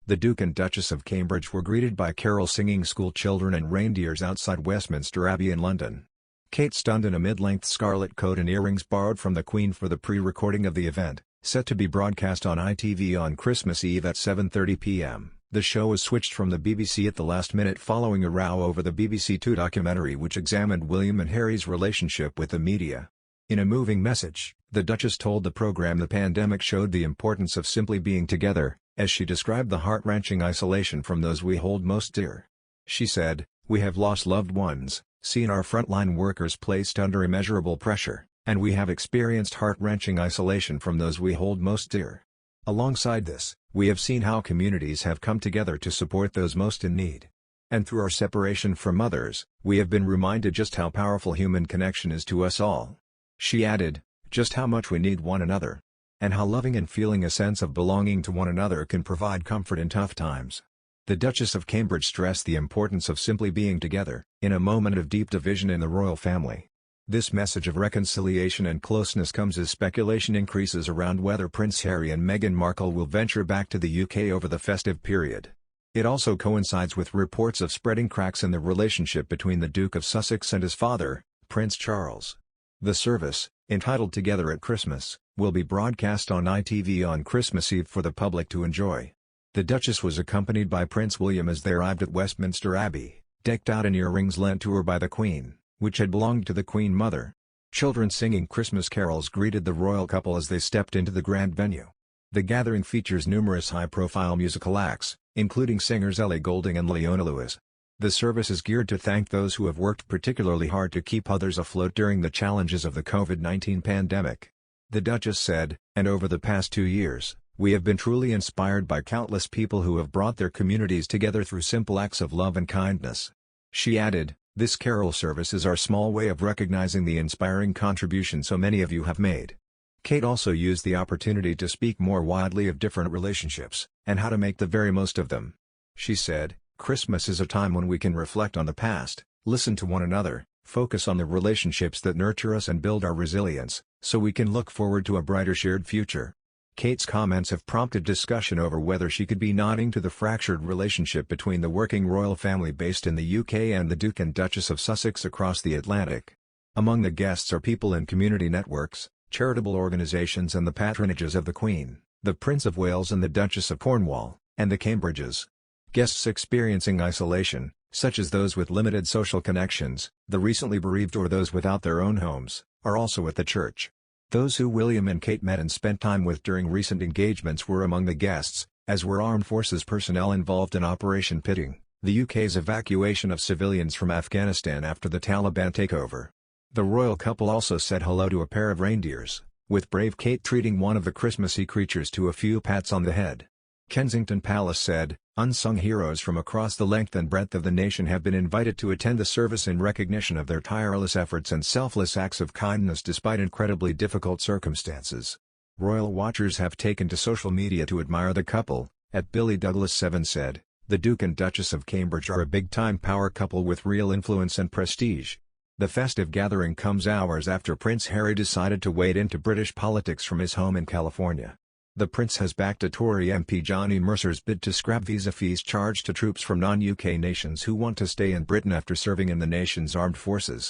The Duke and Duchess of Cambridge were greeted by carol-singing schoolchildren and reindeers outside Westminster Abbey in London. Kate stunned in a mid-length scarlet coat and earrings borrowed from the Queen for the pre-recording of the event, set to be broadcast on ITV on Christmas Eve at 7:30 p.m. The show was switched from the BBC at the last minute following a row over the BBC Two documentary which examined William and Harry's relationship with the media. In a moving message, the Duchess told the programme the pandemic showed the importance of simply being together, as she described the heart-wrenching isolation from those we hold most dear. She said, "We have lost loved ones, seen our frontline workers placed under immeasurable pressure, and we have experienced heart-wrenching isolation from those we hold most dear. Alongside this, we have seen how communities have come together to support those most in need. And through our separation from others, we have been reminded just how powerful human connection is to us all." She added, "Just how much we need one another. And how loving and feeling a sense of belonging to one another can provide comfort in tough times." The Duchess of Cambridge stressed the importance of simply being together, in a moment of deep division in the royal family. This message of reconciliation and closeness comes as speculation increases around whether Prince Harry and Meghan Markle will venture back to the UK over the festive period. It also coincides with reports of spreading cracks in the relationship between the Duke of Sussex and his father, Prince Charles. The service, entitled Together at Christmas, will be broadcast on ITV on Christmas Eve for the public to enjoy. The Duchess was accompanied by Prince William as they arrived at Westminster Abbey, decked out in earrings lent to her by the Queen, which had belonged to the Queen Mother. Children singing Christmas carols greeted the royal couple as they stepped into the grand venue. The gathering features numerous high-profile musical acts, including singers Ellie Goulding and Leona Lewis. The service is geared to thank those who have worked particularly hard to keep others afloat during the challenges of the COVID-19 pandemic. The Duchess said, "And over the past 2 years, we have been truly inspired by countless people who have brought their communities together through simple acts of love and kindness." She added, "This carol service is our small way of recognizing the inspiring contribution so many of you have made." Kate also used the opportunity to speak more widely of different relationships, and how to make the very most of them. She said, "Christmas is a time when we can reflect on the past, listen to one another, focus on the relationships that nurture us and build our resilience, so we can look forward to a brighter shared future." Kate's comments have prompted discussion over whether she could be nodding to the fractured relationship between the working royal family based in the UK and the Duke and Duchess of Sussex across the Atlantic. Among the guests are people in community networks, charitable organisations and the patronages of the Queen, the Prince of Wales and the Duchess of Cornwall, and the Cambridges. Guests experiencing isolation, such as those with limited social connections, the recently bereaved or those without their own homes, are also at the church. Those who William and Kate met and spent time with during recent engagements were among the guests, as were armed forces personnel involved in Operation Pitting, the UK's evacuation of civilians from Afghanistan after the Taliban takeover. The royal couple also said hello to a pair of reindeers, with brave Kate treating one of the Christmassy creatures to a few pats on the head. Kensington Palace said, "Unsung heroes from across the length and breadth of the nation have been invited to attend the service in recognition of their tireless efforts and selfless acts of kindness despite incredibly difficult circumstances." Royal watchers have taken to social media to admire the couple, at Billy Douglas 7 said, "The Duke and Duchess of Cambridge are a big-time power couple with real influence and prestige." The festive gathering comes hours after Prince Harry decided to wade into British politics from his home in California. The Prince has backed a Tory MP Johnny Mercer's bid to scrap visa fees charged to troops from non-UK nations who want to stay in Britain after serving in the nation's armed forces.